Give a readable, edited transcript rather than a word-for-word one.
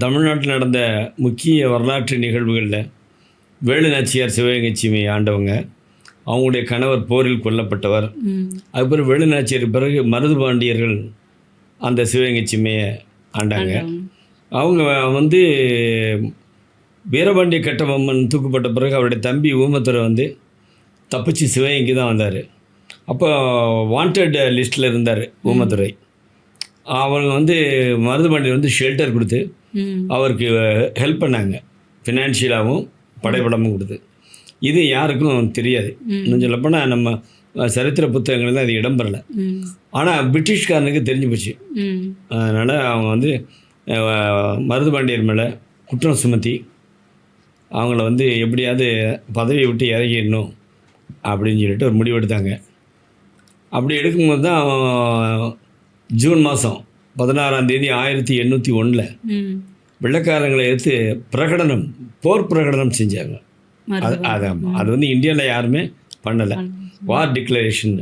தமிழ்நாட்டில் நடந்த முக்கிய வரலாற்று நிகழ்வுகளில் வேலு நாச்சியார் சிவகங்கை சீமையை ஆண்டவங்க. அவங்களுடைய கணவர் போரில் கொல்லப்பட்டவர். அதுக்கப்புறம் வேலு நாச்சியார் பிறகு மருதுபாண்டியர்கள் அந்த சிவகங்கை சீமையை ஆண்டாங்க. அவங்க வந்து வீரபாண்டிய கட்டபொம்மன் தூக்கப்பட்ட பிறகு அவருடைய தம்பி ஊமத்துரை வந்து தப்பிச்சு சிவகங்கைக்கு தான் வந்தார். அப்போ வாண்டட் லிஸ்ட்டில் இருந்தார் ஊமத்துரை. அவங்க வந்து மருதுபாண்டியர் வந்து ஷெல்டர் கொடுத்து அவருக்கு ஹெல்ப் பண்ணாங்க, ஃபினான்ஷியலாகவும் படைபலமும் கொடுத்து. இது யாருக்கும் தெரியாது. இன்னும் சொல்லப்போனால் நம்ம சரித்திர புத்தகங்கள் தான் அது இடம்பெறலை. ஆனால் பிரிட்டிஷ்காரனுக்கு தெரிஞ்சு போச்சு. அதனால் அவங்க வந்து மருதுபாண்டியர் மேலே குற்றம் சுமத்தி அவங்கள வந்து எப்படியாவது பதவியை விட்டு இறங்கிடணும் அப்படின்னு சொல்லிட்டு ஒரு முடிவெடுத்தாங்க. அப்படி எடுக்கும்போது தான் ஜூன் மாதம் 16ஆம் தேதி 1801 வெள்ளைக்காரங்களை எடுத்து போர் பிரகடனம் செஞ்சாங்க. அது வந்து இந்தியாவில் யாருமே பண்ணலை, வார் டிக்ளரேஷன்.